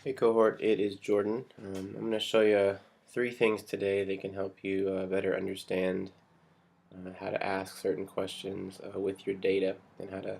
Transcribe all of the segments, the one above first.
Hey cohort, it is Jordan. I'm going to show you three things today that can help you better understand how to ask certain questions with your data and how to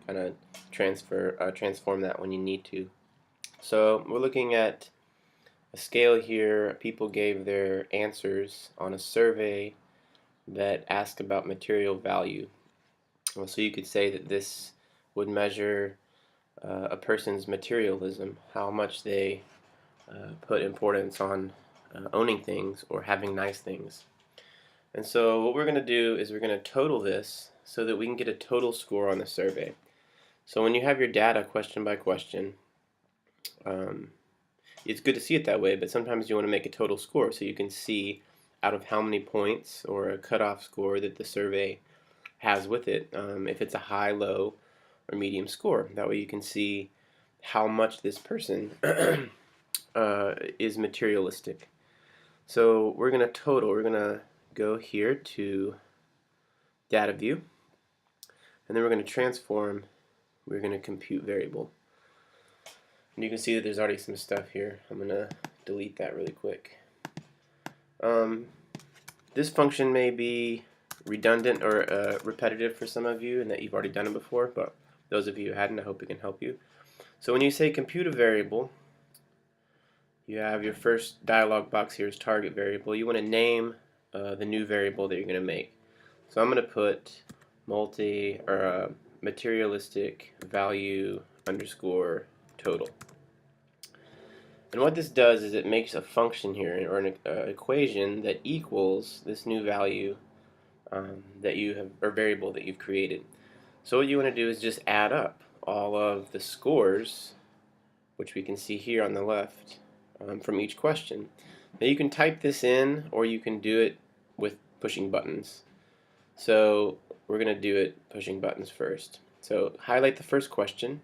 kind of transform that when you need to. So we're looking at a scale here. People gave their answers on a survey that asked about material value. So you could say that this would measure a person's materialism, how much they put importance on owning things or having nice things. And so what we're going to do is we're going to total this so that we can get a total score on the survey. So when you have your data question by question, it's good to see it that way, but sometimes you want to make a total score so you can see out of how many points or a cutoff score that the survey has with it, if it's a high, low, or medium score. That way you can see how much this person is materialistic. So we're going to total, we're going to go here to data view, and then we're going to transform, we're going to compute variable. And you can see that there's already some stuff here. I'm going to delete that really quick. This function may be redundant or repetitive for some of you and that you've already done it before, but those of you who hadn't, I hope it can help you. So when you say compute a variable, you have your first dialog box here is target variable. You want to name the new variable that you're going to make. So I'm going to put materialistic value underscore total. And what this does is it makes a function here, or an equation that equals this new value that you have, or variable that you've created. So what you want to do is just add up all of the scores, which we can see here on the left, from each question. Now you can type this in, or you can do it with pushing buttons. So we're going to do it pushing buttons first. So highlight the first question,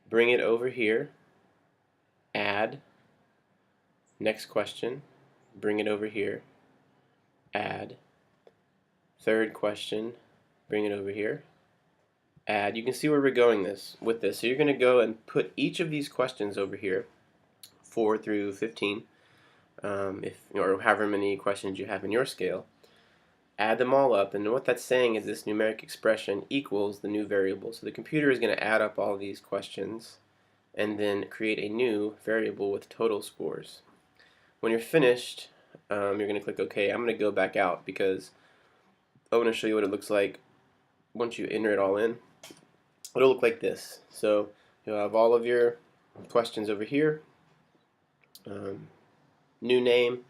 bring it over here, add, next question, bring it over here, add, third question, bring it over here, add. You can see where we're going with this. So you're going to go and put each of these questions over here, 4 through 15, or however many questions you have in your scale. Add them all up, and what that's saying is this numeric expression equals the new variable. So the computer is going to add up all these questions and then create a new variable with total scores. When you're finished, you're going to click OK. I'm going to go back out because I want to show you what it looks like once you enter it all in. It'll look like this. So you'll have all of your questions over here, new name,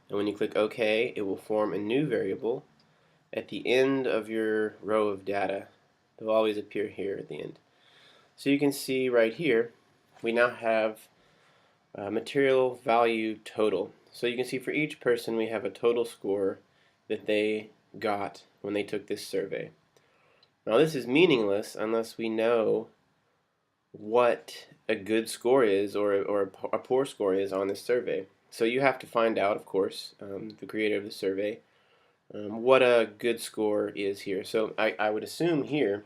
and when you click OK, it will form a new variable at the end of your row of data. They'll always appear here at the end. So you can see right here, we now have material value total. So you can see for each person we have a total score that they got when they took this survey. Now this is meaningless unless we know what a good score is or a poor score is on this survey. So you have to find out, of course, the creator of the survey, what a good score is here. So I would assume here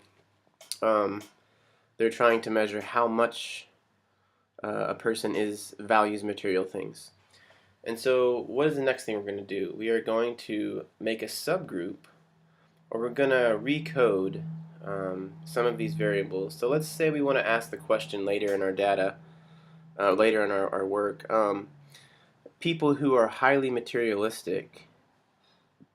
they're trying to measure how much a person values material things. And so what is the next thing we're going to do? We are going to make a subgroup, or we're going to recode some of these variables. So let's say we want to ask the question later in our data, later in our work, people who are highly materialistic,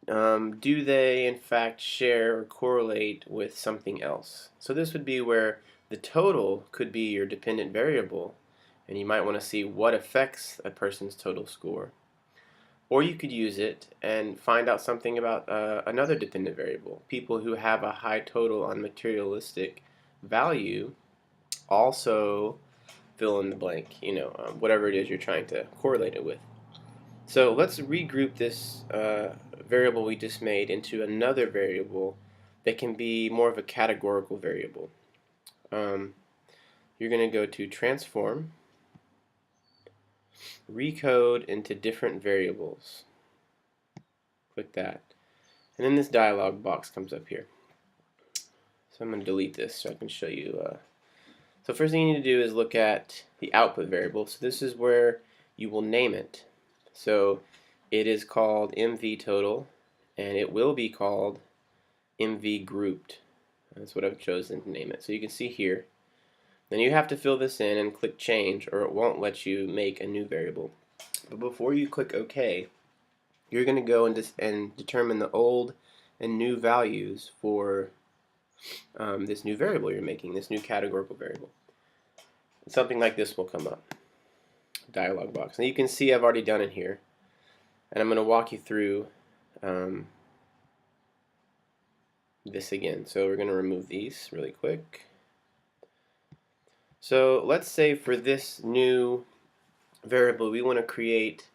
do they in fact share or correlate with something else? So this would be where the total could be your dependent variable, and you might want to see what affects a person's total score. Or you could use it and find out something about another dependent variable. People who have a high total on materialistic value also fill in the blank, whatever it is you're trying to correlate it with. So let's regroup this variable we just made into another variable that can be more of a categorical variable. You're going to go to transform, recode into different variables. Click that. And then this dialog box comes up here. So I'm going to delete this so I can show you So first thing you need to do is look at the output variable. So this is where you will name it. So it is called MV total, and it will be called MV grouped. That's what I've chosen to name it. So you can see here. Then you have to fill this in and click change, or it won't let you make a new variable. But before you click OK, you're going to go and determine the old and new values for this new variable you're making, this new categorical variable. And something like this will come up, dialog box. And you can see I've already done it here. And I'm going to walk you through this again. So we're going to remove these really quick. So let's say for this new variable we want to create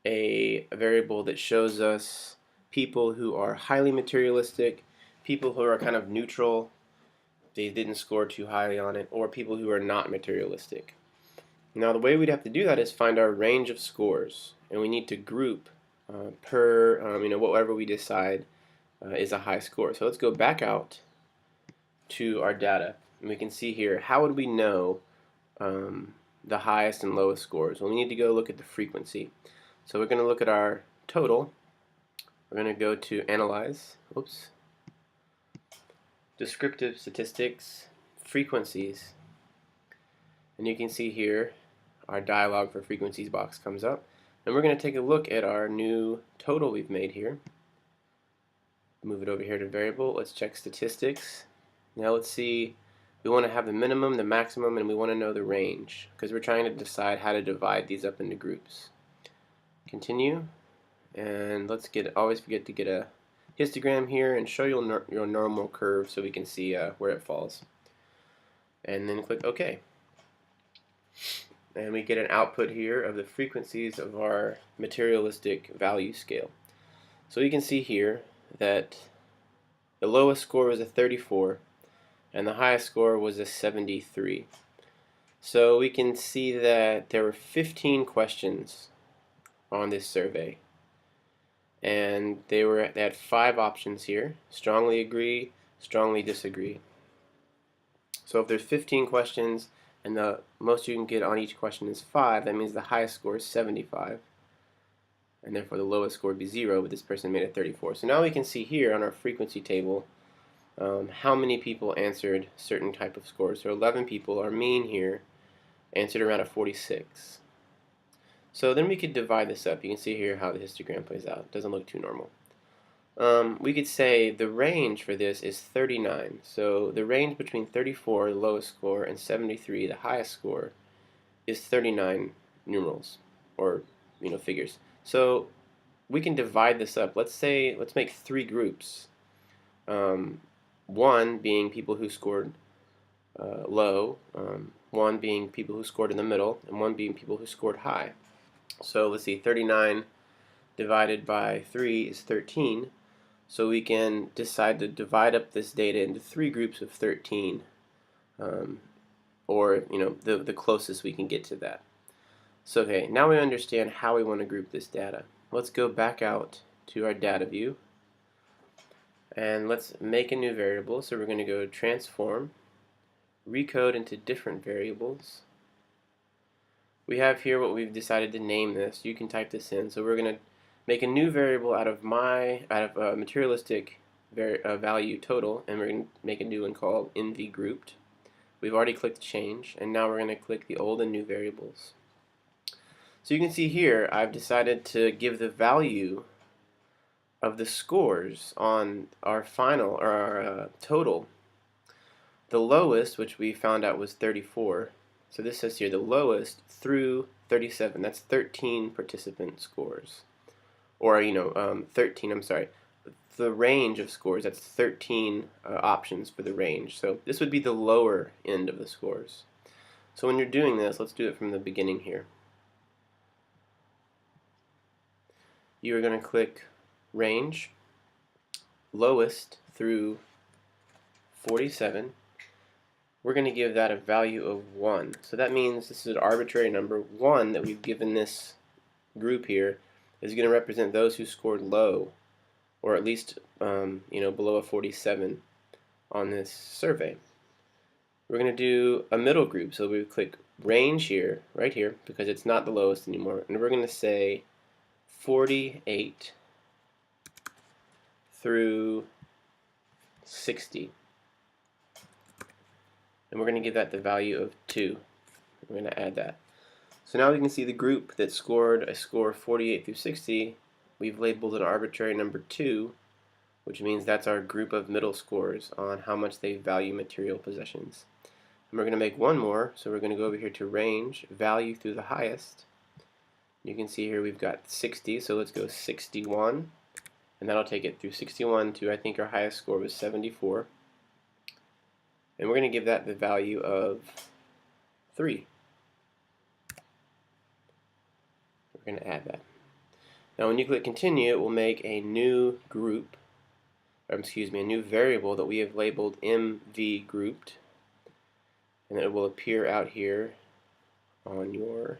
a variable that shows us people who are highly materialistic, people who are kind of neutral, they didn't score too highly on it, or people who are not materialistic. Now the way we'd have to do that is find our range of scores, and we need to group per whatever we decide is a high score. So let's go back out to our data, and we can see here, how would we know the highest and lowest scores? Well, we need to go look at the frequency. So we're going to look at our total. We're going to go to Analyze, Descriptive Statistics, Frequencies, and you can see here our dialog for frequencies box comes up. And we're going to take a look at our new total we've made here. Move it over here to variable. Let's check statistics. Now let's see, we want to have the minimum, the maximum, and we want to know the range because we're trying to decide how to divide these up into groups. Continue, and let's always forget to get a histogram here and show your normal curve so we can see where it falls. And then click OK. And we get an output here of the frequencies of our materialistic value scale. So you can see here that the lowest score was a 34 and the highest score was a 73. So we can see that there were 15 questions on this survey, and they had 5 options here: strongly agree, strongly disagree. So if there's 15 questions and the most you can get on each question is 5, that means the highest score is 75, and therefore the lowest score would be 0, but this person made it 34. So now we can see here on our frequency table how many people answered certain type of scores. So 11 people, our mean here, answered around a 46. So then we could divide this up. You can see here how the histogram plays out. It doesn't look too normal. We could say the range for this is 39. So the range between 34, the lowest score, and 73, the highest score, is 39 numerals, or figures. So we can divide this up. Let's make 3 groups. One being people who scored low, one being people who scored in the middle, and one being people who scored high. So let's see, 39 divided by 3 is 13. So we can decide to divide up this data into 3 groups of 13, or the closest we can get to that. So okay, now we understand how we want to group this data. Let's go back out to our data view, and let's make a new variable. So we're going to go transform, recode into different variables. We have here what we've decided to name this. You can type this in. So we're going to make a new variable out of materialistic value total, and we're going to make a new one called MV grouped. We've already clicked change, and now we're going to click the old and new variables. So you can see here I've decided to give the value of the scores on our final, or our total. The lowest, which we found out was 34. So this says here the lowest through 37. That's 13 participant scores. Or 13. I'm sorry. The range of scores. That's 13 options for the range. So this would be the lower end of the scores. So when you're doing this, let's do it from the beginning here. You are going to click range, lowest through 47. We're going to give that a value of 1. So that means this is an arbitrary number. 1 that we've given this group here is going to represent those who scored low, or at least below a 47 on this survey. we're going to do a middle group. So we click range here, right here, because it's not the lowest anymore. And we're going to say 48 through 60. And we're going to give that the value of 2. We're going to add that. So now we can see the group that scored a score of 48 through 60. We've labeled an arbitrary number 2, which means that's our group of middle scores on how much they value material possessions. And we're going to make one more, so we're going to go over here to range, value through the highest. You can see here we've got 60, so let's go 61, and that'll take it through 61 to, I think our highest score was 74. And we're going to give that the value of 3. We're going to add that. Now when you click continue, it will make a new group, or excuse me, a new variable that we have labeled MV grouped, and it will appear out here on your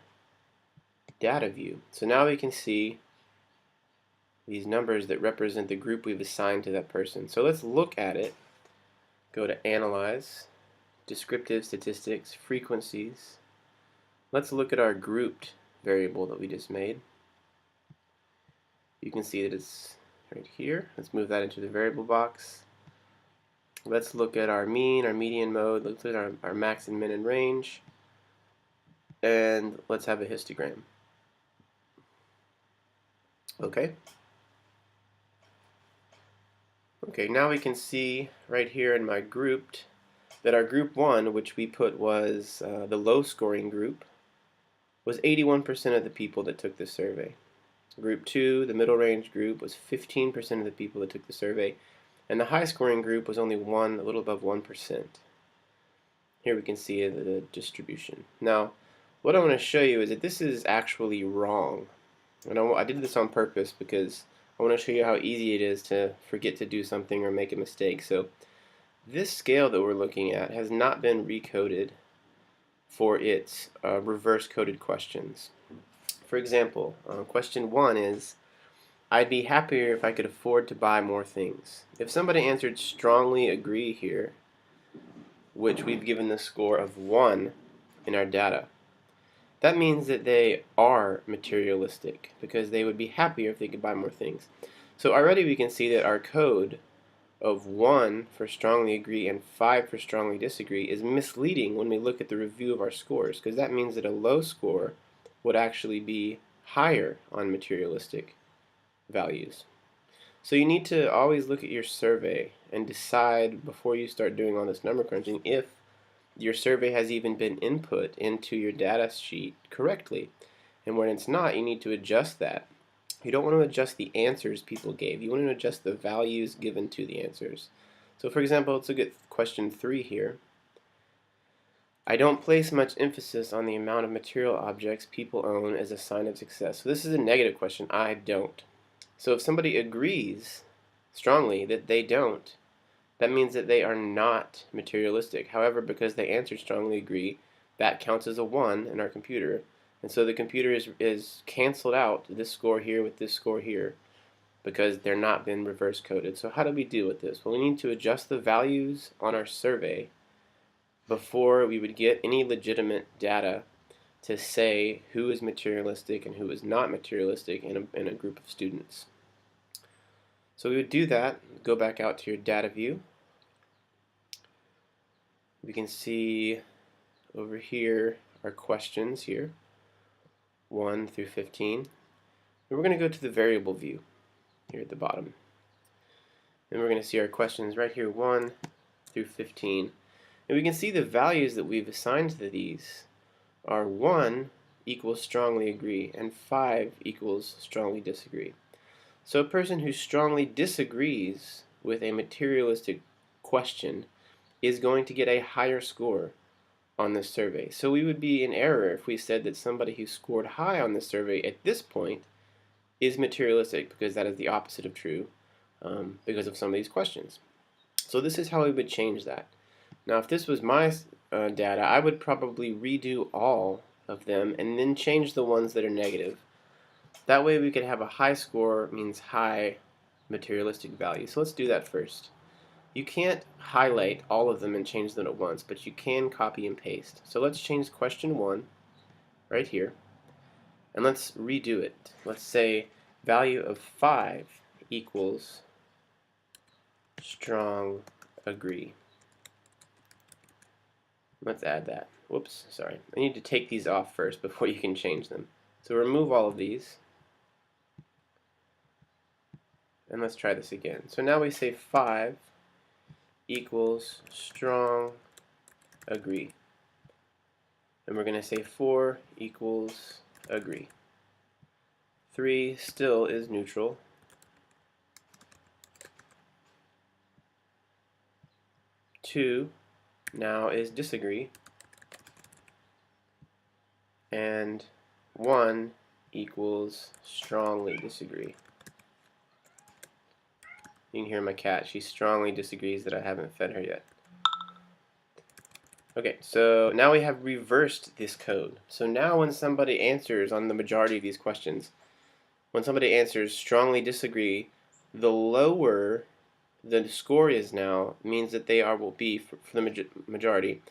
data view. So now we can see these numbers that represent the group we've assigned to that person. So let's look at it. Go to Analyze, Descriptive Statistics, Frequencies. Let's look at our grouped variable that we just made. You can see that it's right here. Let's move that into the variable box. Let's look at our mean, our median mode. Let's look at our max and min and range. And let's have a histogram. Okay. Okay, now we can see right here in my grouped that our group 1, which we put was the low scoring group, was 81% of the people that took the survey. Group 2, the middle range group, was 15% of the people that took the survey, and the high scoring group was only a little above 1%. Here we can see the distribution. Now, what I want to show you is that this is actually wrong. And I did this on purpose because I want to show you how easy it is to forget to do something or make a mistake. So this scale that we're looking at has not been recoded for its reverse coded questions. For example, question 1 is, I'd be happier if I could afford to buy more things. If somebody answered strongly agree here, which we've given the score of 1 in our data, that means that they are materialistic because they would be happier if they could buy more things. So already we can see that our code of 1 for strongly agree and 5 for strongly disagree is misleading when we look at the review of our scores, because that means that a low score would actually be higher on materialistic values. So you need to always look at your survey and decide before you start doing all this number crunching if your survey has even been input into your data sheet correctly. And when it's not, you need to adjust that. You don't want to adjust the answers people gave. You want to adjust the values given to the answers. So for example, let's look at question 3 here. I don't place much emphasis on the amount of material objects people own as a sign of success. So this is a negative question. I don't. So if somebody agrees strongly that they don't, that means that they are not materialistic. However, because they answered strongly agree, that counts as a 1 in our computer. And so the computer is canceled out this score here with this score here because they're not been reverse coded. So how do we deal with this? Well, we need to adjust the values on our survey before we would get any legitimate data to say who is materialistic and who is not materialistic in a group of students. So we would do that, go back out to your data view. We can see over here our questions here, 1 through 15. And we're going to go to the variable view here at the bottom. And we're going to see our questions right here, 1 through 15. And we can see the values that we've assigned to these are 1 equals strongly agree and 5 equals strongly disagree. So a person who strongly disagrees with a materialistic question is going to get a higher score on this survey. So we would be in error if we said that somebody who scored high on this survey at this point is materialistic, because that is the opposite of true because of some of these questions. So this is how we would change that. Now if this was my data, I would probably redo all of them and then change the ones that are negative. That way we could have a high score means high materialistic value. So let's do that first. You can't highlight all of them and change them at once, but you can copy and paste. So let's change question 1 right here, and let's redo it. Let's say value of 5 equals strong agree. Let's add that. Whoops, sorry. I need to take these off first before you can change them. So remove all of these. And let's try this again. So now we say 5 equals strong agree. And we're going to say 4 equals agree. 3 still is neutral. 2 now is disagree. And 1 equals strongly disagree. You can hear my cat. She strongly disagrees that I haven't fed her yet. Okay, so now we have reversed this code. So now when somebody answers on the majority of these questions, when somebody answers strongly disagree, the lower the score is now means that they will be, for the majority,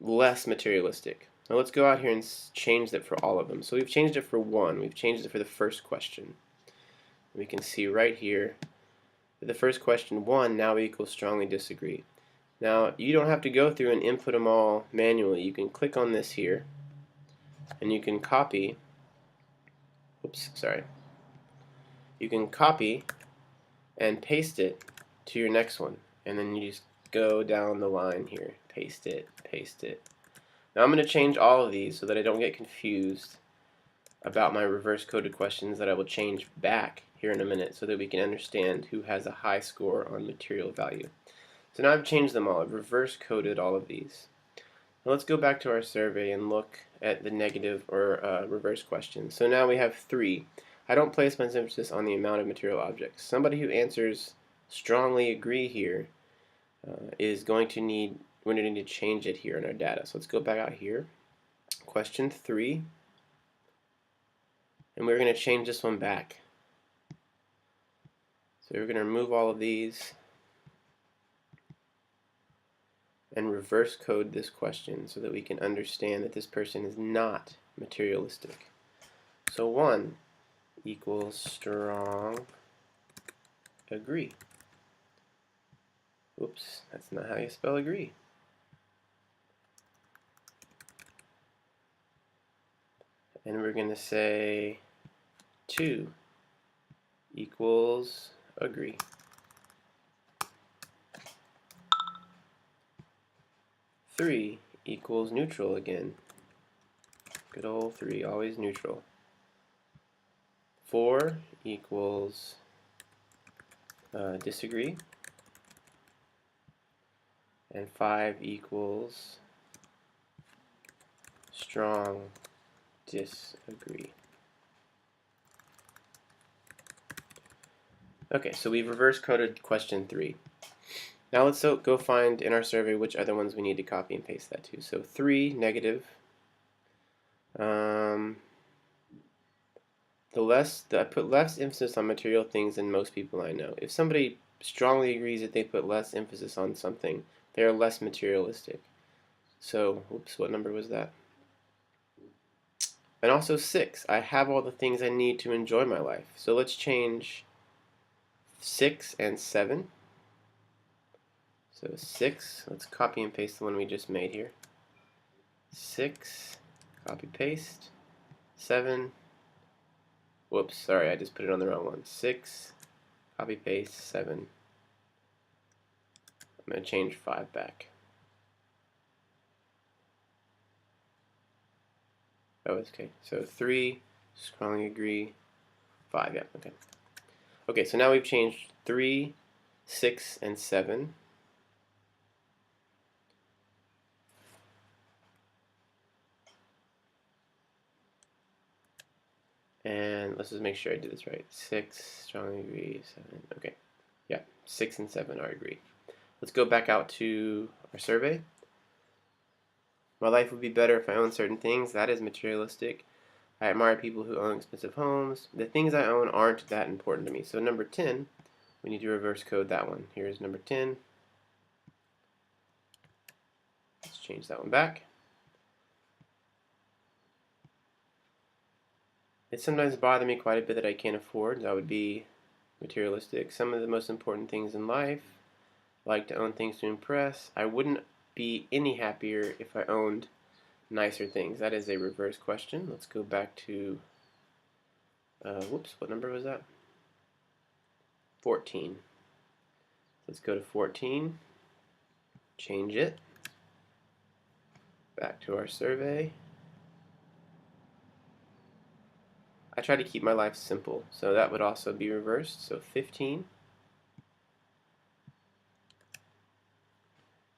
less materialistic. Now let's go out here and change that for all of them. So we've changed it for 1. We've changed it for the first question. We can see right here that the first question 1 now equals strongly disagree. Now you don't have to go through and input them all manually. You can click on this here and you can copy. Oops, sorry. You can copy and paste it to your next one, and then you just go down the line here. Paste it, paste it. Now I'm going to change all of these so that I don't get confused about my reverse coded questions that I will change back here in a minute so that we can understand who has a high score on material value. So now I've changed them all. I've reverse coded all of these. Now let's go back to our survey and look at the negative or reverse questions. So now we have 3. I don't place much emphasis on the amount of material objects. Somebody who answers strongly agree here is going to need, we're going to need to change it here in our data. So let's go back out here. Question 3. And we're going to change this one back. So we're going to remove all of these and reverse code this question so that we can understand that this person is not materialistic. So 1 equals strong agree. Oops, that's not how you spell agree. And we're going to say 2 equals agree. 3 equals neutral again. Good old 3, always neutral. 4 equals disagree. And 5 equals strong disagree. Okay, so we've reverse coded question 3. Now let's go find in our survey which other ones we need to copy and paste that to. So 3, negative. I put less emphasis on material things than most people I know. If somebody strongly agrees that they put less emphasis on something, they are less materialistic. So, oops, what number was that? And also 6, I have all the things I need to enjoy my life. So let's change 6 and 7. So 6, let's copy and paste the one we just made here. 6, copy paste. 7, whoops, sorry, I just put it on the wrong one. 6, copy paste, 7. I'm going to change 5 back. Oh, okay. So 3, strongly agree. 5, yeah, okay. Okay, so now we've changed 3, 6, and 7. And let's just make sure I did this right. 6, strongly agree, 7. Okay, yeah, 6 and 7 are agree. Let's go back out to our survey. My life would be better if I owned certain things. That is materialistic. I admire people who own expensive homes. The things I own aren't that important to me. So number 10 we need to reverse code that one. Here's number 10. Let's change that one back. It sometimes bothers me quite a bit that I can't afford. That would be materialistic. Some of the most important things in life, like to own things to impress. I wouldn't be any happier if I owned nicer things. That is a reverse question. Let's go back to, whoops, what number was that? 14. Let's go to 14, change it, back to our survey. I try to keep my life simple, so that would also be reversed. So 15,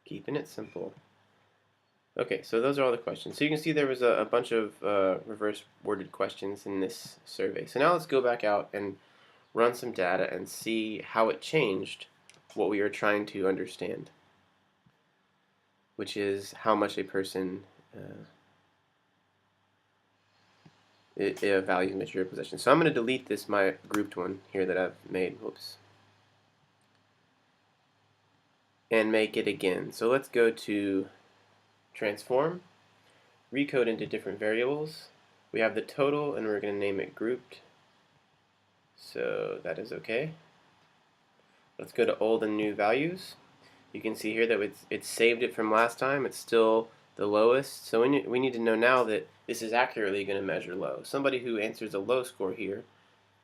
keeping it simple. Okay, so those are all the questions. So you can see there was a bunch of reverse worded questions in this survey. So now let's go back out and run some data and see how it changed what we are trying to understand, which is how much a person it values material possessions. So I'm going to delete this my grouped one here that I've made. Whoops. And make it again. So let's go to transform, recode into different variables. We have the total and we're going to name it grouped. So that is okay. Let's go to old and new values. You can see here that it's saved it from last time. It's still the lowest. So we need to know now that this is accurately going to measure low. Somebody who answers a low score here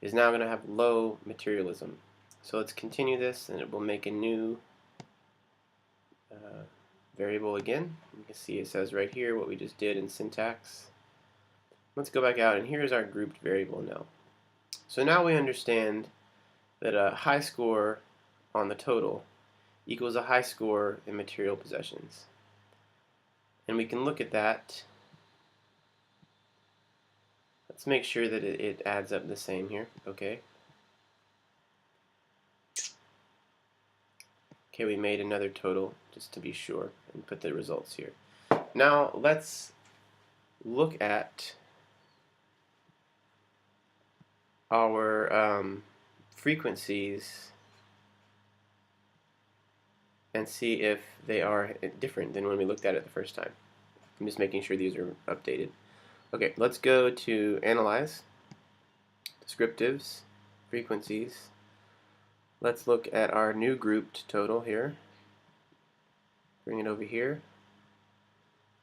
is now going to have low materialism. So let's continue this and it will make a new variable again. You can see it says right here what we just did in syntax. Let's go back out and here's our grouped variable now. So now we understand that a high score on the total equals a high score in material possessions. And we can look at that. Let's make sure that it adds up the same here. Okay. Okay, we made another total just to be sure and put the results here. Now let's look at our frequencies and see if they are different than when we looked at it the first time. I'm just making sure these are updated. Okay, let's go to Analyze, Descriptives, Frequencies. Let's look at our new grouped total here. Bring it over here.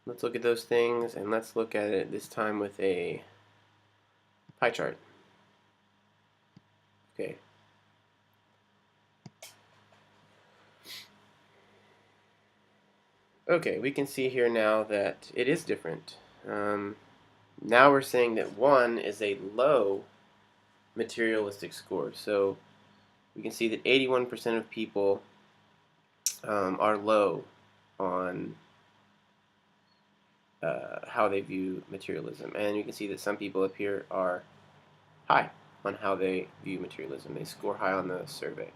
Let's look at those things and let's look at it this time with a pie chart. Okay. Okay, we can see here now that it is different. Now we're saying that 1 is a low materialistic score. So we can see that 81% of people are low on how they view materialism. And you can see that some people up here are high on how they view materialism. They score high on the survey.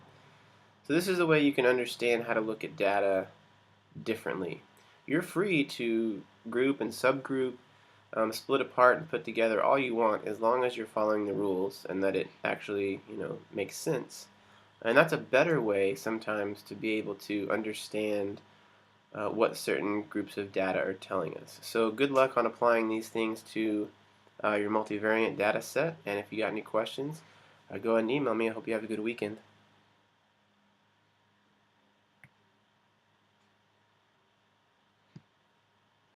So this is the way you can understand how to look at data differently. You're free to group and subgroup, split apart and put together all you want as long as you're following the rules and that it actually, makes sense. And that's a better way sometimes to be able to understand what certain groups of data are telling us. So good luck on applying these things to your multivariate data set, and if you got any questions, go ahead and email me. I hope you have a good weekend.